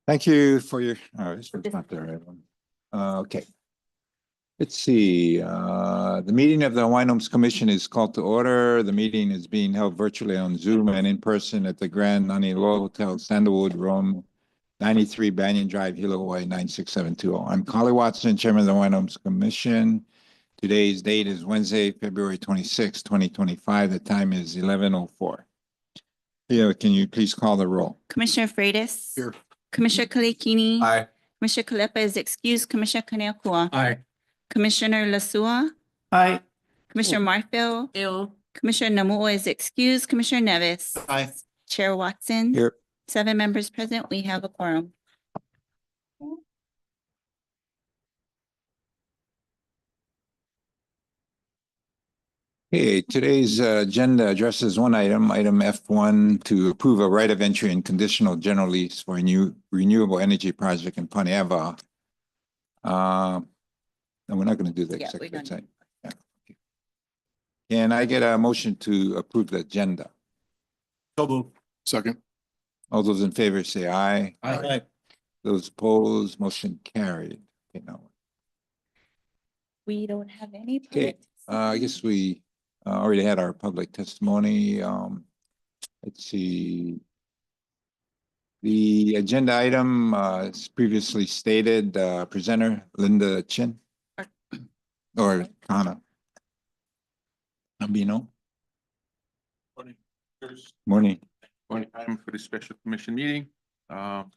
Thank you for your, this one's not the right one. Okay. Let's see, the meeting of the Hawaiian Homes Commission is called to order. The meeting is being held virtually on Zoom and in person at the Grand Naniloa Hotel, Sandalwood, Rome, 93 Banyan Drive, Hilo, Hawaii, 96720. I'm Carly Watson, Chairman of the Hawaiian Homes Commission. Today's date is Wednesday, February 26, 2025. The time is 11:04. Theo, can you please call the roll? Commissioner Freitas. Here. Commissioner Kalekini. Aye. Commissioner Kalepa is excused. Commissioner Kaneakua. Aye. Commissioner Lasua. Aye. Commissioner Marfil. Commissioner Namua is excused. Commissioner Nevis. Aye. Chair Watson. Here. 7 members present. We have a quorum. Okay, today's agenda addresses one item, item F1, to approve a right of entry and conditional general lease for a new renewable energy project in Paneava. And we're not going to do the Yeah, we executive don't. session. Yeah, okay. Can I get a motion to approve the agenda? So moved. Second. All those in favor say aye. Aye. Those opposed, motion carried. Okay, now, We don't have any. Okay, I guess we already had our public testimony. Let's see. The agenda item is previously stated, presenter Linda Chin or Kana. Ambino. Morning. Morning. Morning time for the special commission meeting. And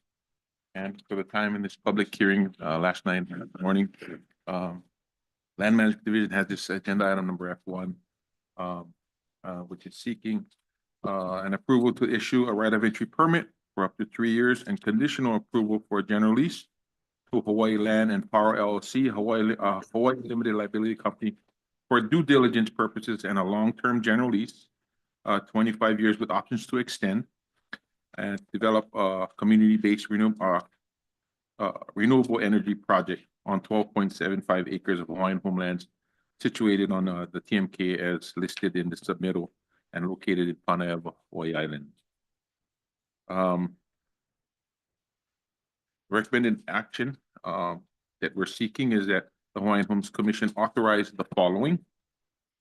for the time in this public hearing last night morning. Land Management Division has this agenda item number F1, which is seeking an approval to issue a right of entry permit for up to 3 years and conditional approval for a general lease to Hawaii Land and Power LLC, Hawaii Limited Liability Company, for due diligence purposes and a long-term general lease, 25 years with options to extend, and develop a community-based renewable energy project on 12.75 acres of Hawaiian homelands situated on the TMK as listed in the submittal and located in Paneava, Hawaii Island. Recommended action that we're seeking is that the Hawaiian Homes Commission authorize the following.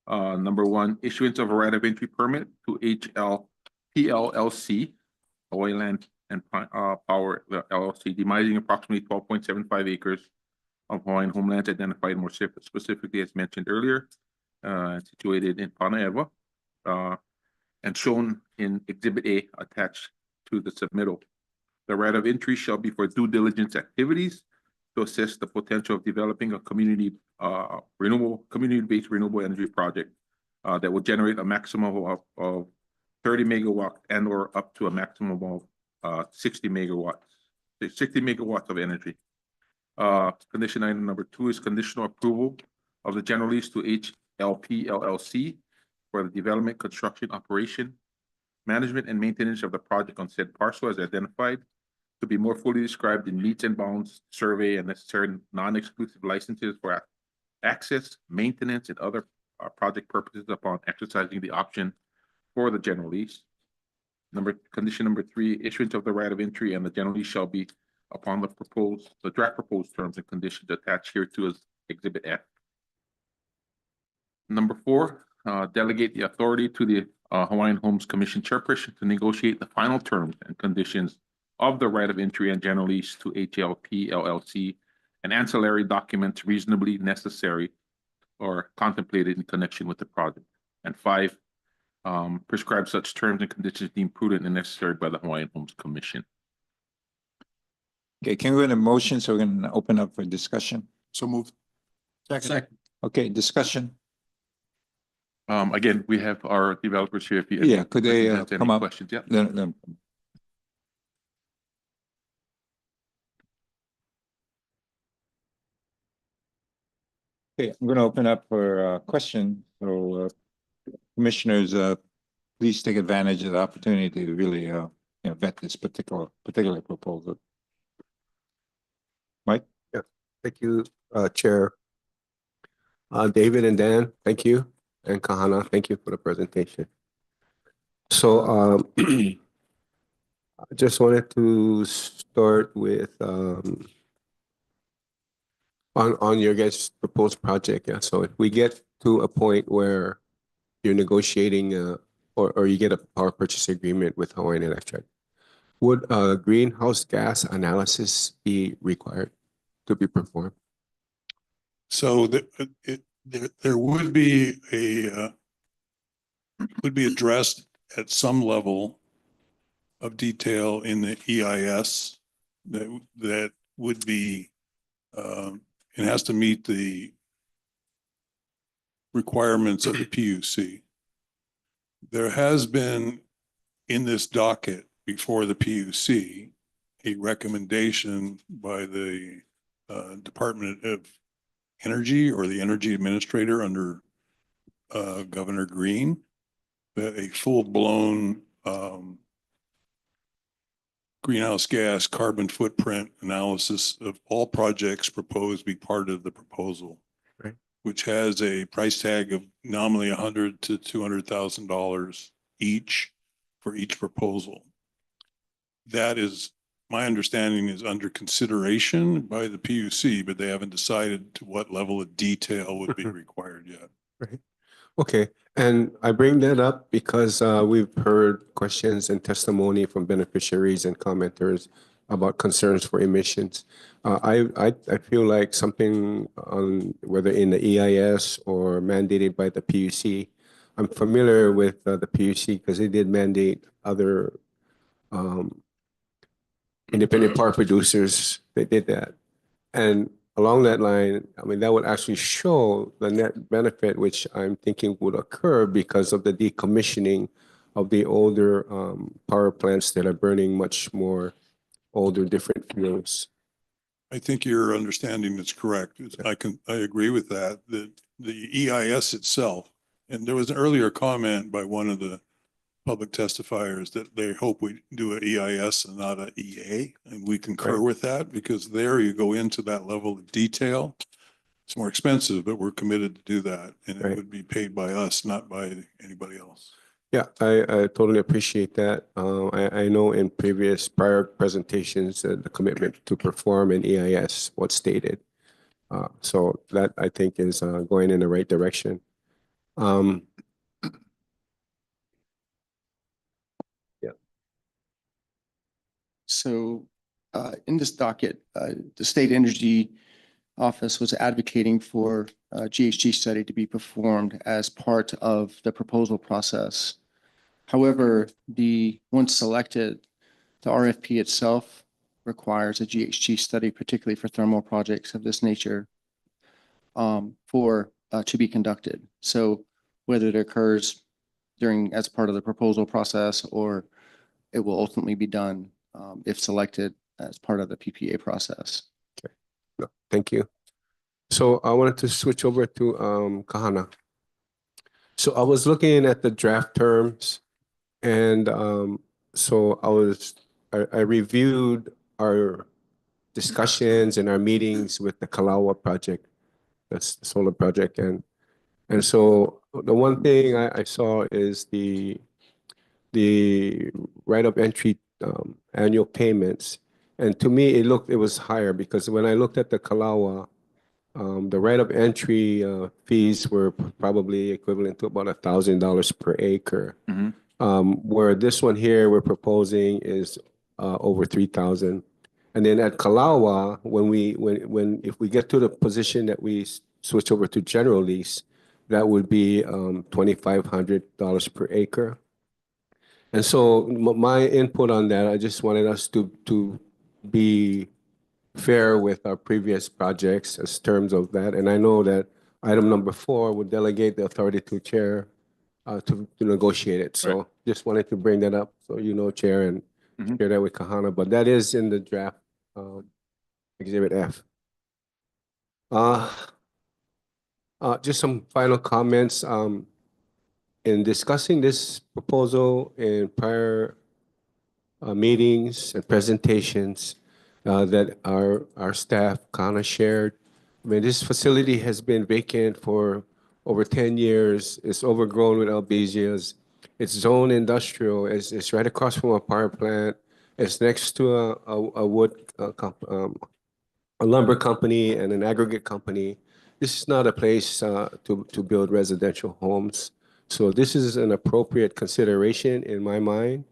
Number 1, issuance of a right of entry permit to HLPLLC, Hawaii Land and Power LLC, demising approximately 12.75 acres of Hawaiian homelands identified more specifically as mentioned earlier, situated in Paneava, and shown in Exhibit A attached to the submittal. The right of entry shall be for due diligence activities to assess the potential of developing a community-based renewable energy project that will generate a maximum of 30 megawatts and or up to a maximum of 60 megawatts of energy. Condition item number 2 is conditional approval of the general lease to HLP LLC for the development, construction, operation, management, and maintenance of the project on said parcel as identified, to be more fully described in meets and bounds survey and necessary non-exclusive licenses for access, maintenance, and other project purposes upon exercising the option for the general lease. Condition number 3, issuance of the right of entry and the general lease shall be upon the draft proposed terms and conditions attached here to as Exhibit F. Number 4, delegate the authority to the Hawaiian Homes Commission chairperson to negotiate the final terms and conditions of the right of entry and general lease to HLP LLC and ancillary documents reasonably necessary or contemplated in connection with the project. And 5, prescribe such terms and conditions deemed prudent and necessary by the Hawaiian Homes Commission. Okay, can we get a motion so we can open up for discussion? So moved. Second. Okay, discussion. Again, we have our developers here. If you Yeah, could they present any come up? questions? Yeah. Okay, I'm going to open up for question. So commissioners, please take advantage of the opportunity to really vet this particular proposal. Mike? Yeah, thank you, Chair. David and Dan, thank you. And Kahana, thank you for the presentation. So I just wanted to start with on your guys' proposed project. Yeah. So if we get to a point where you're negotiating or you get a power purchase agreement with Hawaiian Electric, would a greenhouse gas analysis be required to be performed? So there would be would be addressed at some level of detail in the EIS that would be, it has to meet the requirements of the PUC. There has been in this docket before the PUC a recommendation by the Department of Energy or the Energy Administrator under Governor Green that a full-blown greenhouse gas carbon footprint analysis of all projects proposed be part of the proposal, Right. which has a price tag of nominally $100,000 to $200,000 each for each proposal. That is, my understanding is under consideration by the PUC, but they haven't decided to what level of detail would be required yet. Right. Okay. And I bring that up because we've heard questions and testimony from beneficiaries and commenters about concerns for emissions. I feel like something on whether in the EIS or mandated by the PUC. I'm familiar with the PUC because they did mandate other independent power producers. They did that. And along that line, I mean, that would actually show the net benefit, which I'm thinking would occur because of the decommissioning of the older power plants that are burning much more older, different fuels. I think your understanding is correct. I agree with that. The EIS itself, and there was an earlier comment by one of the public testifiers that they hope we do an EIS and not an EA. And we concur Right. with that because there you go into that level of detail. It's more expensive, but we're committed to do that. And it Right. would be paid by us, not by anybody else. Yeah, I totally appreciate that. I know in prior presentations, the commitment to perform an EIS was stated. So that I think is going in the right direction. So in this docket, the State Energy Office was advocating for a GHG study to be performed as part of the proposal process. However, once selected, the RFP itself requires a GHG study, particularly for thermal projects of this nature, to be conducted. So whether it occurs as part of the proposal process or it will ultimately be done if selected as part of the PPA process. No, thank you. So I wanted to switch over to Kahana. So I was looking at the draft terms, and so I reviewed our discussions and our meetings with the Kalawa project, that's the solar project, and so the one thing I saw is the right of entry annual payments. And to me, it was higher because when I looked at the Kalawa, the right of entry fees were probably equivalent to about $1,000 per acre. Where this one here we're proposing is over 3,000. And then at Kalawa, if we get to the position that we switch over to general lease, that would be $2,500 per acre. And so my input on that, I just wanted us to be fair with our previous projects as terms of that. And I know that item number 4 would delegate the authority to chair to negotiate it. So just wanted to bring that up so you know, Chair, and share that with Kahana. But that is in the draft Exhibit F. Just some final comments. In discussing this proposal in prior meetings and presentations that our staff kind of shared, I mean, this facility has been vacant for over 10 years. It's overgrown with albesias. It's zone industrial. It's right across from a power plant. It's next to a wood, a lumber company and an aggregate company. This is not a place to build residential homes. So this is an appropriate consideration in my mind.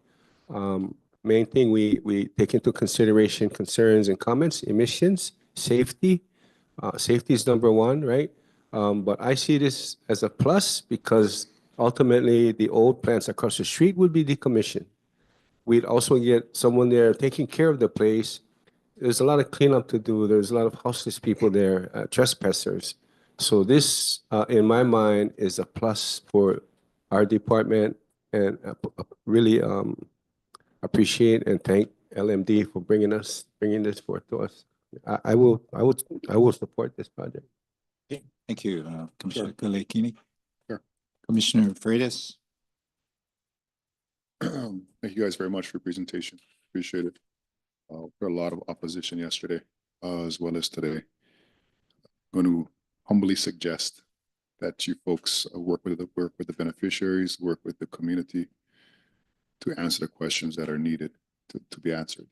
Main thing, we take into consideration concerns and comments, emissions, safety. Safety is number one, right? But I see this as a plus because ultimately the old plants across the street would be decommissioned. We'd also get someone there taking care of the place. There's a lot of cleanup to do. There's a lot of houseless people there, trespassers. So this, in my mind, is a plus for our department, and really appreciate and thank LMD for bringing this forth to us. I will support this project. Thank you, Commissioner Kalekini. Sure. Commissioner Freitas. Thank you guys very much for your presentation. Appreciate it. For a lot of opposition yesterday, as well as today. I'm going to humbly suggest that you folks work with the beneficiaries, work with the community to answer the questions that are needed to be answered.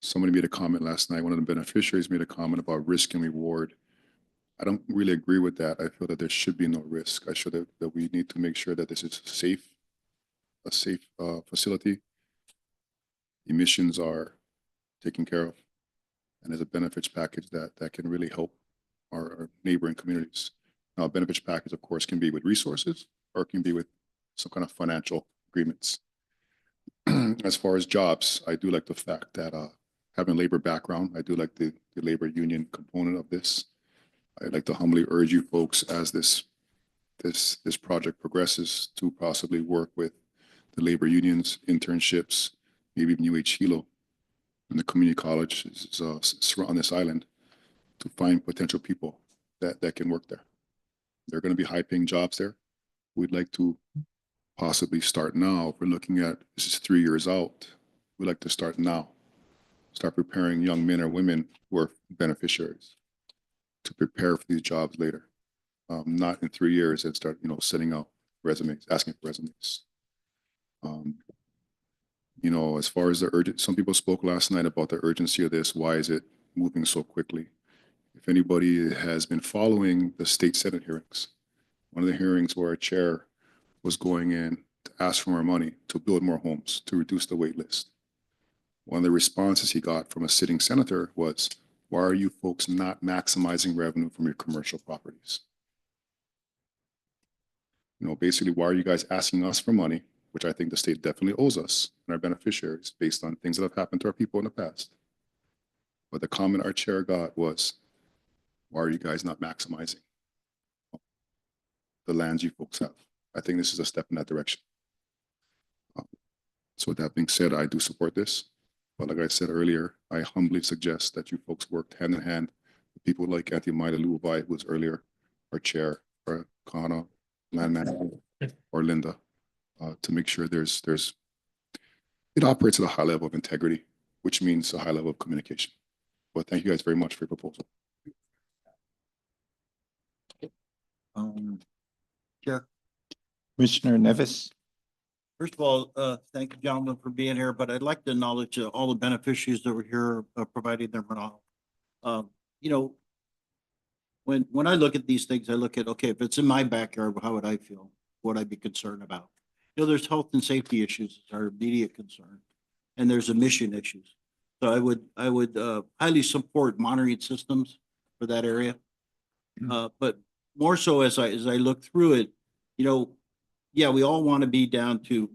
Somebody made a comment last night. One of the beneficiaries made a comment about risk and reward. I don't really agree with that. I feel that there should be no risk. I feel that we need to make sure that this is a safe facility. Emissions are taken care of, and as a benefits package that can really help our neighboring communities. Now, a benefits package, of course, can be with resources or it can be with some kind of financial agreements. As far as jobs, I do like the fact that having a labor background, I do like the labor union component of this. I'd like to humbly urge you folks as this project progresses to possibly work with the labor unions, internships, maybe even UH Hilo and the community college is on this island to find potential people that can work there. There are going to be high-paying jobs there. We'd like to possibly start now. If we're looking at, this is 3 years out, we'd like to start now. Start preparing young men or women who are beneficiaries to prepare for these jobs later. Not in 3 years and start, sending out resumes, asking for resumes. As far as the urgent, some people spoke last night about the urgency of this. Why is it moving so quickly? If anybody has been following the state Senate hearings, one of the hearings where a chair was going in to ask for more money to build more homes, to reduce the wait list. One of the responses he got from a sitting senator was, why are you folks not maximizing revenue from your commercial properties? Basically, why are you guys asking us for money, which I think the state definitely owes us and our beneficiaries based on things that have happened to our people in the past. But the comment our chair got was, why are you guys not maximizing the lands you folks have? I think this is a step in that direction. So with that being said, I do support this. But like I said earlier, I humbly suggest that you folks work hand in hand with people like Auntie Maida Lubai, who was earlier our chair, or Kana, Landman, or Linda, to make sure it operates at a high level of integrity, which means a high level of communication. But thank you guys very much for your proposal. Yeah. Commissioner Nevis. First of all, thank you, gentlemen, for being here, but I'd like to acknowledge all the beneficiaries that were here providing their model. When I look at these things, I look at, okay, if it's in my backyard, how would I feel? What I'd be concerned about? There's health and safety issues, our immediate concern, and there's emission issues. So I would highly support monitoring systems for that area. But more so as I look through it, yeah, we all want to be down to,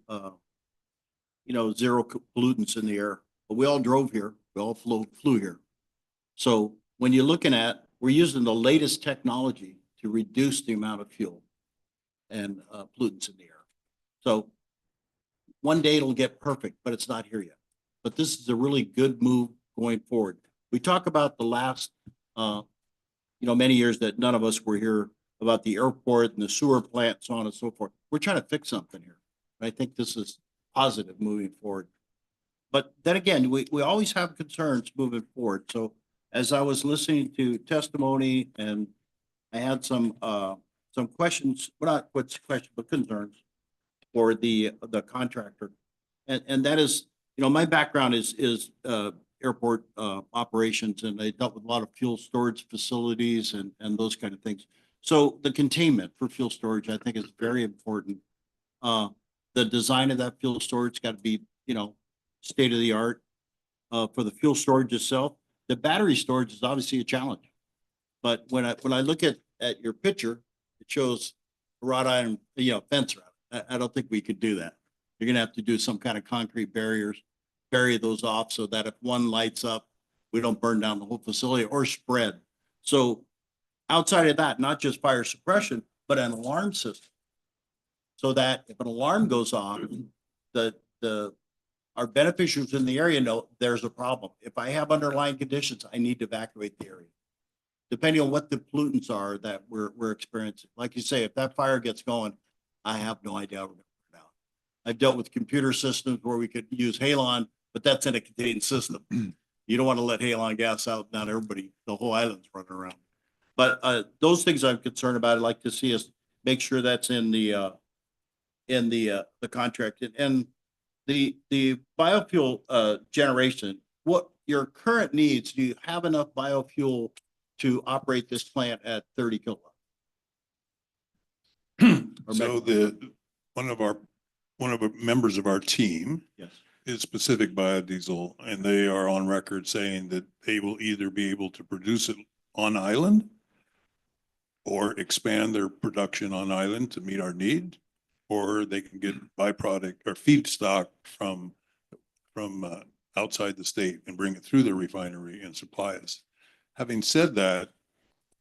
zero pollutants in the air, but we all drove here. We all flew here. So when you're looking at, we're using the latest technology to reduce the amount of fuel and pollutants in the air. So one day it'll get perfect, but it's not here yet. But this is a really good move going forward. We talk about the last, many years that none of us were here about the airport and the sewer plant, so on and so forth. We're trying to fix something here. I think this is positive moving forward. But then again, we always have concerns moving forward. So as I was listening to testimony and I had some questions, well, not what's questions, but concerns for the contractor. And that is, you know, my background is airport operations, and I dealt with a lot of fuel storage facilities and those kind of things. So the containment for fuel storage, I think, is very important. The design of that fuel storage got to be, you know, state of the art. For the fuel storage itself, the battery storage is obviously a challenge. But when I look at your picture, it shows a wrought iron, you know, fence around it. I don't think we could do that. You're gonna have to do some kind of concrete barriers, bury those off so that if one lights up, we don't burn down the whole facility or spread. So outside of that, not just fire suppression, but an alarm system. So that if an alarm goes off, our beneficiaries in the area know there's a problem. If I have underlying conditions, I need to evacuate the area. Depending on what the pollutants are that we're experiencing. Like you say, if that fire gets going, I have no idea how we're gonna put it out. I've dealt with computer systems where we could use halon, but that's in a contained system. You don't want to let halon gas out, not everybody, the whole island's running around. But those things I'm concerned about, I'd like to see us make sure that's in the contract. And the biofuel generation, what your current needs, do you have enough biofuel to operate this plant at 30 kilowatts? So one of the members of our team Yes. is Pacific Biodiesel, and they are on record saying that they will either be able to produce it on island or expand their production on island to meet our need, or they can get byproduct or feedstock from outside the state and bring it through the refinery and supply us. Having said that,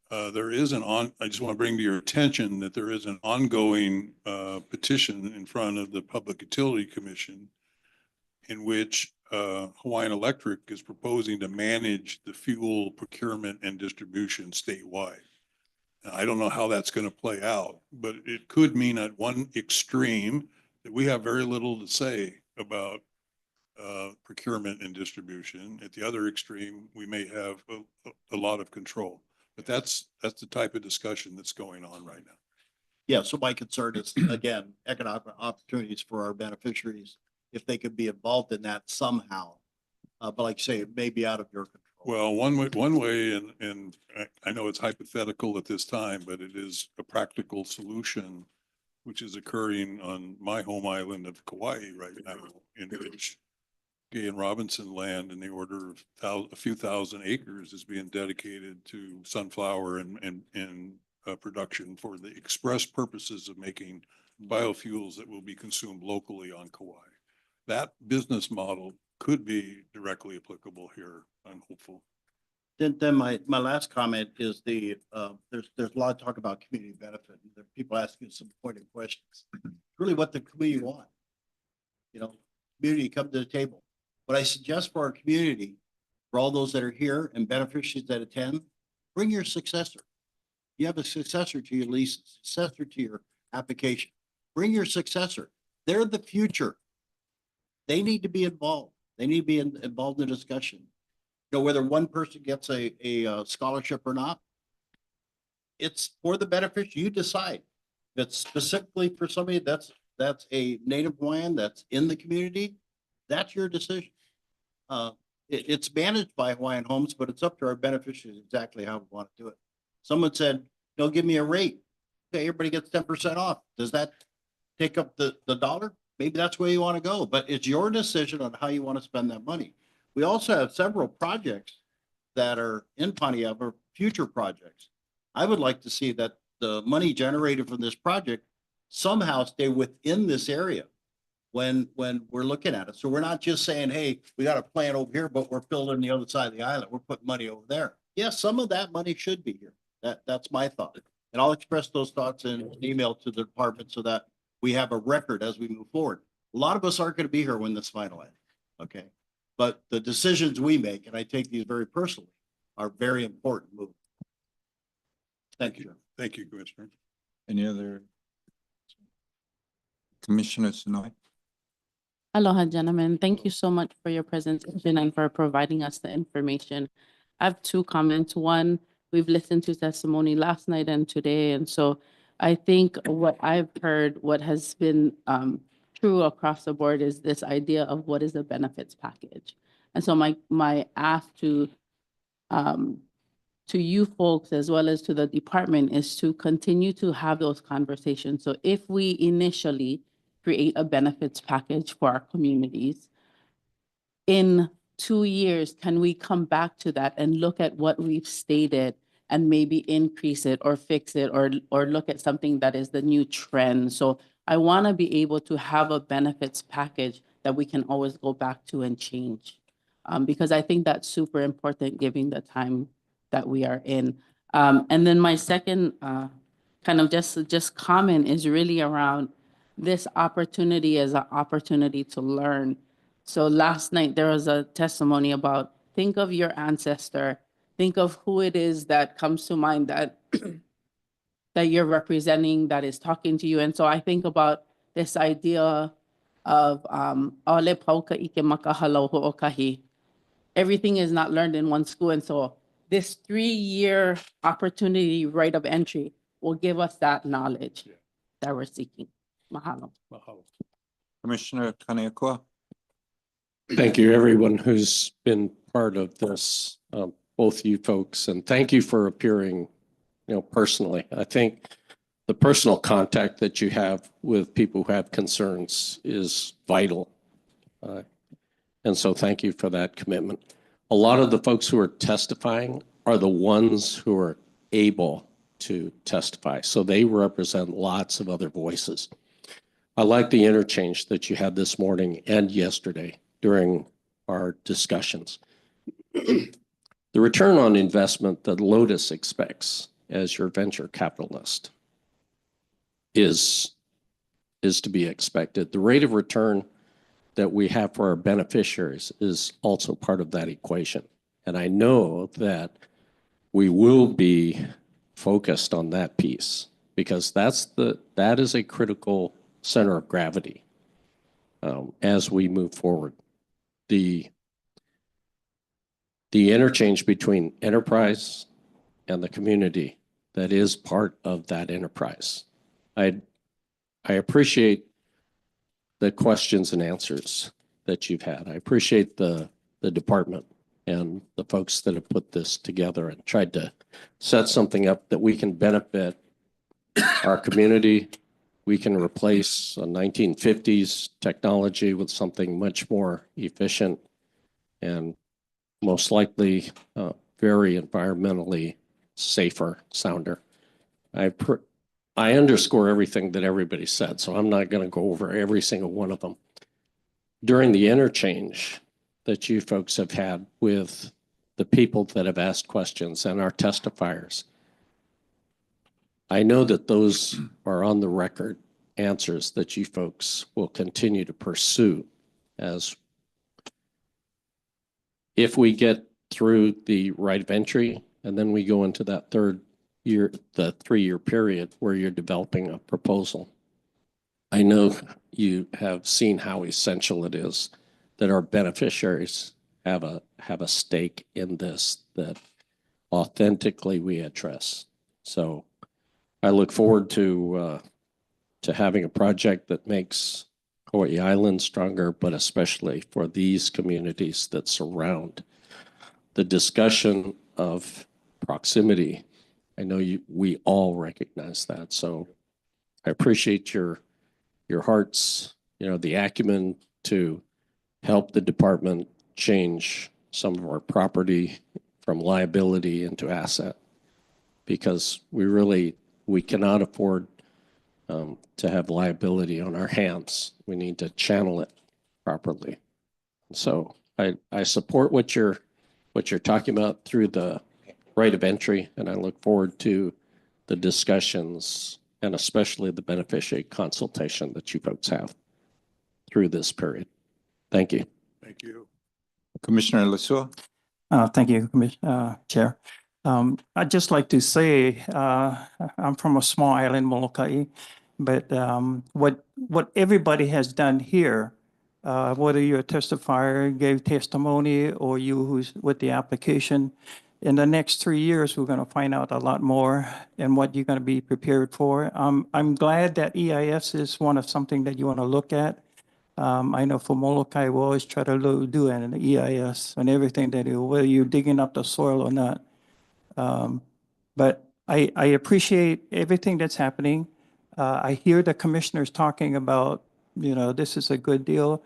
there is I just want to bring to your attention that there is an ongoing petition in front of the Public Utility Commission in which Hawaiian Electric is proposing to manage the fuel procurement and distribution statewide. I don't know how that's going to play out, but it could mean at one extreme that we have very little to say about procurement and distribution. At the other extreme, we may have a lot of control. But that's the type of discussion that's going on right now. Yeah, so my concern is, again, economic opportunities for our beneficiaries, if they could be involved in that somehow. But like you say, it may be out of your control. Well, one way, and I know it's hypothetical at this time, but it is a practical solution, which is occurring on my home island of Kauai right now, in which Gay and Robinson land in the order of a few thousand acres is being dedicated to sunflower and production for the express purposes of making biofuels that will be consumed locally on Kauai. That business model could be directly applicable here, I'm hopeful. Then my last comment is there's a lot of talk about community benefit. There are people asking some pointed questions. Really what the community want. You know, community come to the table. What I suggest for our community, for all those that are here and beneficiaries that attend, bring your successor. You have a successor to your lease, successor to your application. Bring your successor. They're the future. They need to be involved. They need to be involved in the discussion. You know, whether one person gets a scholarship or not, it's for the benefit. You decide. If it's specifically for somebody that's a Native Hawaiian that's in the community, that's your decision. It's managed by Hawaiian Homes, but it's up to our beneficiaries exactly how we want to do it. Someone said, "They'll give me a rate. Okay, everybody gets 10% off." Does that take up the dollar? Maybe that's where you want to go, but it's your decision on how you want to spend that money. We also have several projects that are in Pontiac or future projects. I would like to see that the money generated from this project somehow stay within this area when we're looking at it. So we're not just saying, hey, we got a plan over here, but we're building the other side of the island. We're putting money over there. Yes, some of that money should be here. That's my thought. And I'll express those thoughts in an email to the department so that we have a record as we move forward. A lot of us aren't going to be here when this finalizes, okay? But the decisions we make, and I take these very personally, are very important moves. Thank you. Thank you, Commissioner. Any other? Commissioners tonight? Aloha, gentlemen. Thank you so much for your presentation and for providing us the information. I have two comments. One, we've listened to testimony last night and today, and so I think what I've heard, what has been true across the board is this idea of what is the benefits package. And so my ask to you folks as well as to the department is to continue to have those conversations. So if we initially create a benefits package for our communities, in 2 years, can we come back to that and look at what we've stated and maybe increase it or fix it or look at something that is the new trend? So I want to be able to have a benefits package that we can always go back to and change. Because I think that's super important given the time that we are in. And then my second kind of just comment is really around this opportunity as an opportunity to learn. So last night there was a testimony about think of your ancestor, think of who it is that comes to mind that that you're representing, that is talking to you. And so I think about this idea of "Aole pauka ike makahalo ho'okahi." Everything is not learned in one school. And so this 3-year opportunity right of entry will give us that knowledge that we're seeking. Mahalo. Commissioner Kaneakua. Thank you, everyone who's been part of this, both you folks, and thank you for appearing, personally. I think the personal contact that you have with people who have concerns is vital. And so thank you for that commitment. A lot of the folks who are testifying are the ones who are able to testify. So they represent lots of other voices. I like the interchange that you had this morning and yesterday during our discussions. The return on investment that Lotus expects as your venture capitalist is to be expected. The rate of return that we have for our beneficiaries is also part of that equation. And I know that we will be focused on that piece because that is a critical center of gravity as we move forward. The interchange between enterprise and the community that is part of that enterprise. I appreciate the questions and answers that you've had. I appreciate the department and the folks that have put this together and tried to set something up that we can benefit our community. We can replace a 1950s technology with something much more efficient and most likely very environmentally safer, sounder. I underscore everything that everybody said, so I'm not going to go over every single one of them. During the interchange that you folks have had with the people that have asked questions and our testifiers, I know that those are on the record answers that you folks will continue to pursue as if we get through the right of entry and then we go into that third year, the 3-year period where you're developing a proposal. I know you have seen how essential it is that our beneficiaries have a stake in this that authentically we address. So I look forward to having a project that makes Hawaii Island stronger, but especially for these communities that surround the discussion of proximity. I know we all recognize that. So I appreciate your hearts, the acumen to help the department change some of our property from liability into asset, because we cannot afford to have liability on our hands. We need to channel it properly. So I support what you're talking about through the right of entry, and I look forward to the discussions and especially the beneficiary consultation that you folks have through this period. Thank you. Thank you. Commissioner Lasua. Thank you, Chair. I'd just like to say I'm from a small island, Molokai, but what everybody has done here, whether you're a testifier, gave testimony, or you who's with the application, in the next 3 years, we're going to find out a lot more and what you're going to be prepared for. I'm glad that EIS is one of something that you want to look at. I know for Molokai, we always try to do an EIS on everything that you, whether you're digging up the soil or not. But I appreciate everything that's happening. I hear the commissioners talking about, this is a good deal.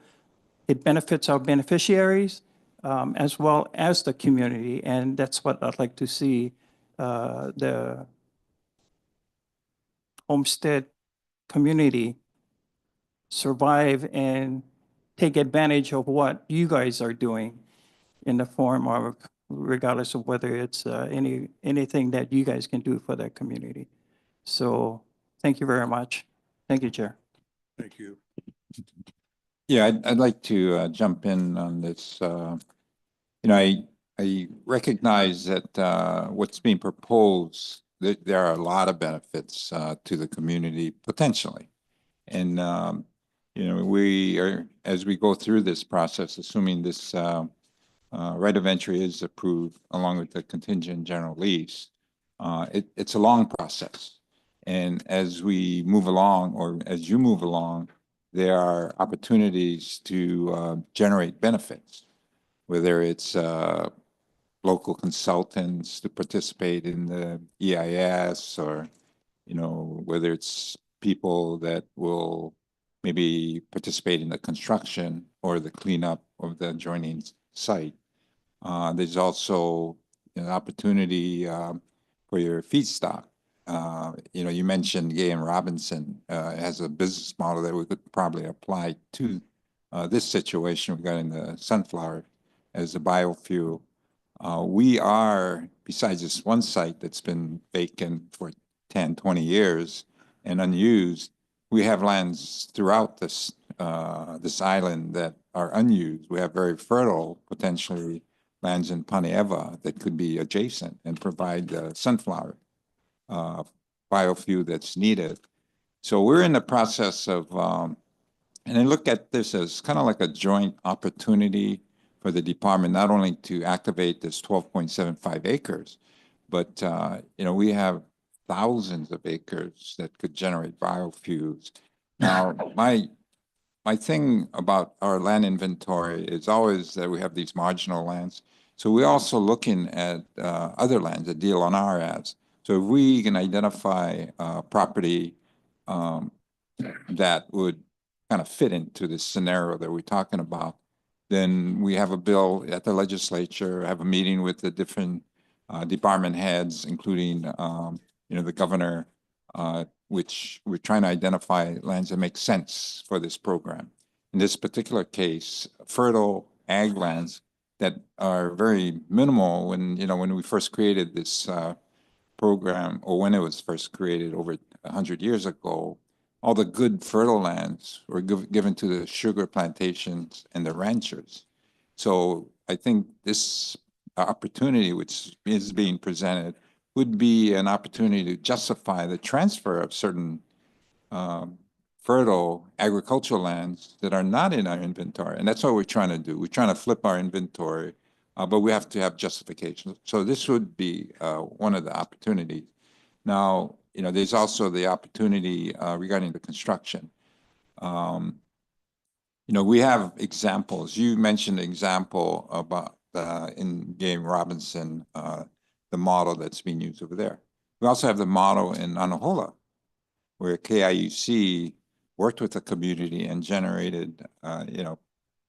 It benefits our beneficiaries as well as the community, and that's what I'd like to see the homestead community survive and take advantage of what you guys are doing in the form of, regardless of whether it's anything that you guys can do for that community. So thank you very much. Thank you, Chair. Thank you. Yeah, I'd like to jump in on this. I recognize that what's being proposed, that there are a lot of benefits to the community potentially. And, we are, as we go through this process, assuming this right of entry is approved along with the contingent general lease, it's a long process. And as we move along, or as you move along, there are opportunities to generate benefits, whether it's local consultants to participate in the EIS, or, whether it's people that will maybe participate in the construction or the cleanup of the adjoining site. There's also an opportunity for your feedstock. You mentioned Gay and Robinson has a business model that we could probably apply to this situation regarding the sunflower as a biofuel. We are, besides this one site that's been vacant for 10, 20 years and unused, we have lands throughout this island that are unused. We have very fertile, potentially, lands in Panieva that could be adjacent and provide the sunflower biofuel that's needed. So we're in the process of, and I look at this as kind of like a joint opportunity for the department, not only to activate this 12.75 acres, but, we have thousands of acres that could generate biofuels. Now, my thing about our land inventory is always that we have these marginal lands. So we're also looking at other lands that DLNR has. So if we can identify property that would kind of fit into this scenario that we're talking about, then we have a bill at the legislature, have a meeting with the different department heads, including, the governor, which we're trying to identify lands that make sense for this program. In this particular case, fertile ag lands that are very minimal when we first created this program, or when it was first created over 100 years ago, all the good fertile lands were given to the sugar plantations and the ranchers. So I think this opportunity, which is being presented, would be an opportunity to justify the transfer of certain fertile agricultural lands that are not in our inventory. And that's what we're trying to do. We're trying to flip our inventory, but we have to have justification. So this would be one of the opportunities. Now, there's also the opportunity regarding the construction. We have examples. You mentioned an example about in Game Robinson, the model that's being used over there. We also have the model in Anahola, where KIUC worked with the community and generated,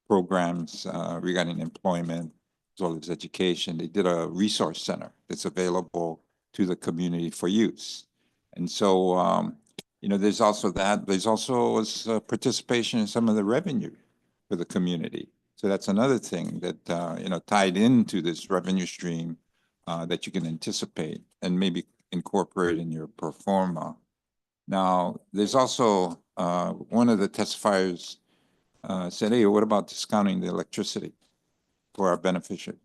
programs regarding employment as well as education. They did a resource center that's available to the community for use. And so, there's also that. There's also participation in some of the revenue for the community. So that's another thing that, tied into this revenue stream that you can anticipate and maybe incorporate in your pro forma. Now, there's also one of the testifiers said, hey, what about discounting the electricity for our beneficiary?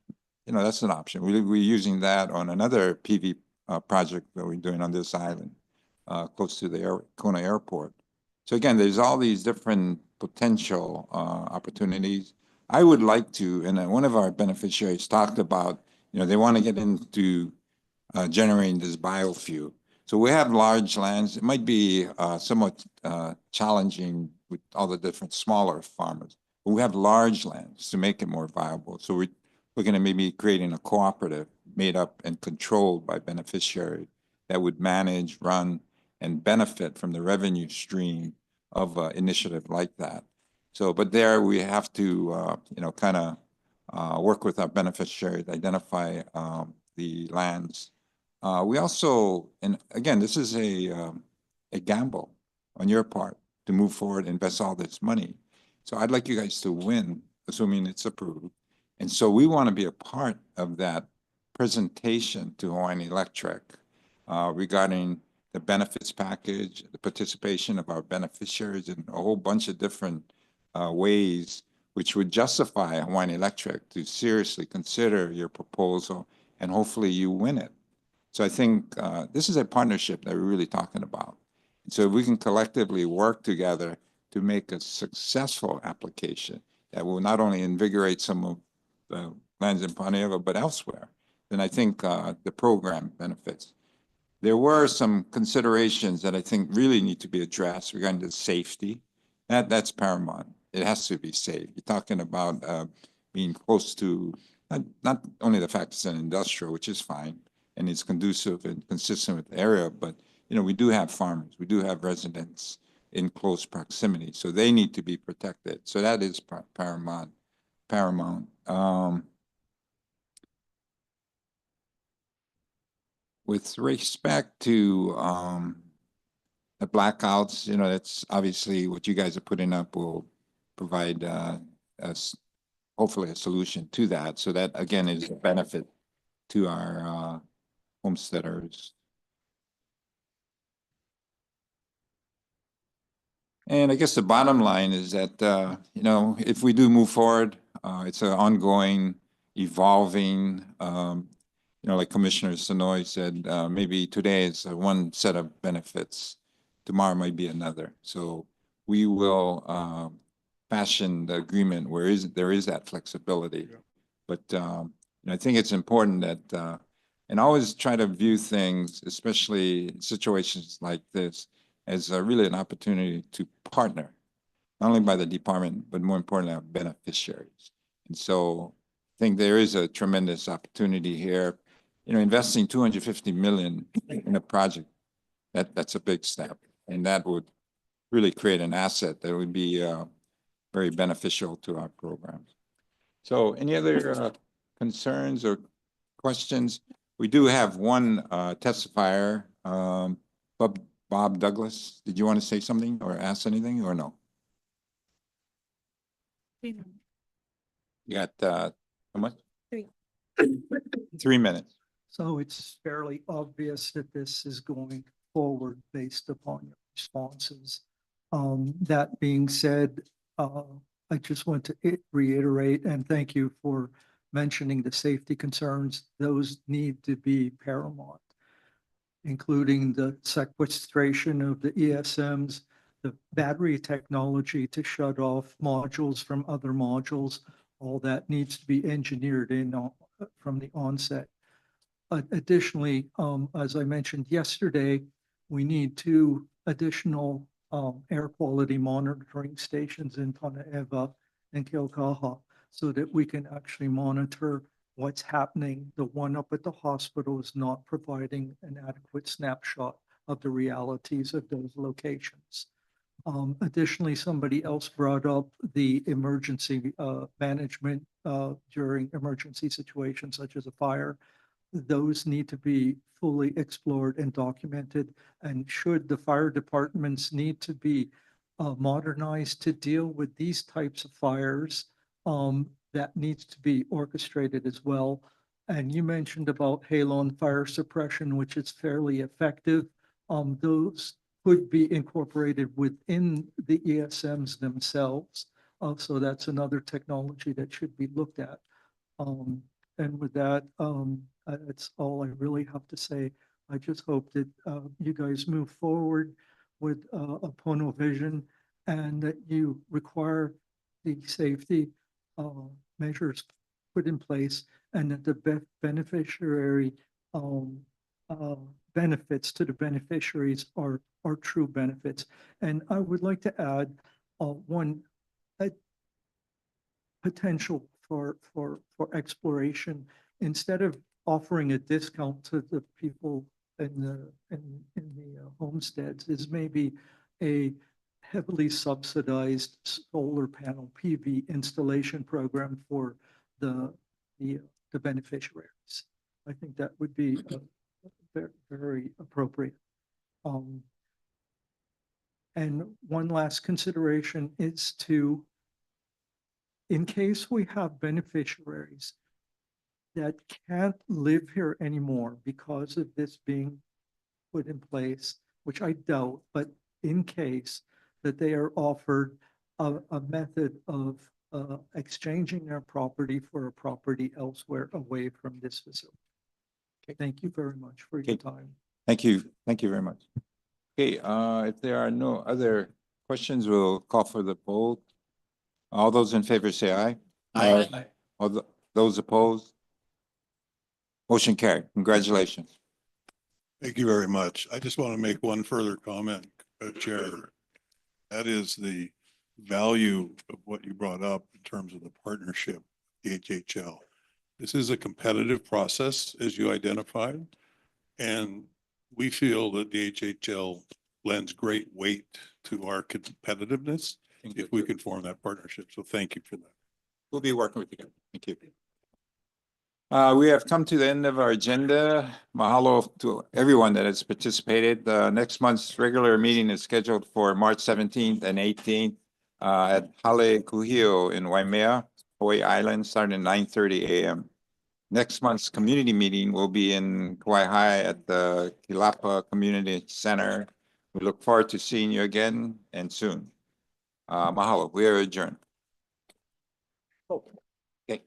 That's an option. We're using that on another PV project that we're doing on this island, close to the Kona Airport. So again, there's all these different potential opportunities. I would like to, and one of our beneficiaries talked about, they want to get into generating this biofuel. So we have large lands. It might be somewhat challenging with all the different smaller farmers. But we have large lands to make it more viable. So we're looking at maybe creating a cooperative made up and controlled by beneficiaries that would manage, run, and benefit from the revenue stream of an initiative like that. So, but there we have to, kind of work with our beneficiaries, identify the lands. We also, and again, this is a gamble on your part to move forward, invest all this money. So I'd like you guys to win, assuming it's approved. And so we want to be a part of that presentation to Hawaiian Electric regarding the benefits package, the participation of our beneficiaries in a whole bunch of different ways, which would justify Hawaiian Electric to seriously consider your proposal, and hopefully you win it. So I think this is a partnership that we're really talking about. So if we can collectively work together to make a successful application that will not only invigorate some of the lands in Ponega, but elsewhere, then I think the program benefits. There were some considerations that I think really need to be addressed regarding the safety. That's paramount. It has to be safe. You're talking about being close to not only the fact it's an industrial, which is fine, and it's conducive and consistent with the area, but we do have farmers, we do have residents in close proximity, so they need to be protected. So that is paramount. With respect to the blackouts, that's obviously what you guys are putting up will provide us hopefully a solution to that. So that again is a benefit to our homesteaders. And I guess the bottom line is that, if we do move forward, it's an ongoing, evolving, like Commissioner Sonoy said, maybe today is one set of benefits, tomorrow might be another. So we will fashion the agreement where there is that flexibility. Yeah. But I think it's important that, and always try to view things, especially in situations like this, as really an opportunity to partner, not only by the department, but more importantly, our beneficiaries. And so I think there is a tremendous opportunity here. Investing $250 million in a project, that's a big step. And that would really create an asset that would be very beneficial to our programs. So any other concerns or questions? We do have one testifier, Bob Douglas. Did you want to say something or ask anything or no? You got how much? 3 minutes. So it's fairly obvious that this is going forward based upon your responses. That being said, I just want to reiterate and thank you for mentioning the safety concerns. Those need to be paramount, including the sequestration of the ESMs, the battery technology to shut off modules from other modules. All that needs to be engineered in from the onset. Additionally, as I mentioned yesterday, we need 2 additional air quality monitoring stations in Ponega and Keaukaha so that we can actually monitor what's happening. The one up at the hospital is not providing an adequate snapshot of the realities of those locations. Additionally, somebody else brought up the emergency management during emergency situations such as a fire. Those need to be fully explored and documented. And should the fire departments need to be modernized to deal with these types of fires, that needs to be orchestrated as well. And you mentioned about halon fire suppression, which is fairly effective. Those could be incorporated within the ESMs themselves. So that's another technology that should be looked at. And with that, that's all I really have to say. I just hope that you guys move forward with a Pono vision and that you require the safety measures put in place and that the beneficiary benefits to the beneficiaries are true benefits. And I would like to add one potential for exploration. Instead of offering a discount to the people in the homesteads, is maybe a heavily subsidized solar panel PV installation program for the beneficiaries. I think that would be very appropriate. And one last consideration is to, in case we have beneficiaries that can't live here anymore because of this being put in place, which I doubt, but in case that they are offered a method of exchanging their property for a property elsewhere away from this facility. Okay. Thank you very much for your Okay. time. Thank you. Thank you very much. Okay, if there are no other questions, we'll call for the poll. All those in favor say aye. Aye. Those opposed? Motion carried. Congratulations. Thank you very much. I just want to make one further comment, Chair. That is the value of what you brought up in terms of the partnership, the HHL. This is a competitive process, as you identified, and we feel that the HHL lends great weight to our competitiveness if we could form that partnership. So thank you for that. We'll be working with you. Thank you. We have come to the end of our agenda. Mahalo to everyone that has participated. Next month's regular meeting is scheduled for March 17th and 18th at Hale Kuhio in Waimea, Hawaii Island, starting at 9:30 a.m. Next month's community meeting will be in Kauai High at the Kilapa Community Center. We look forward to seeing you again and soon. Mahalo, we are adjourned. Okay.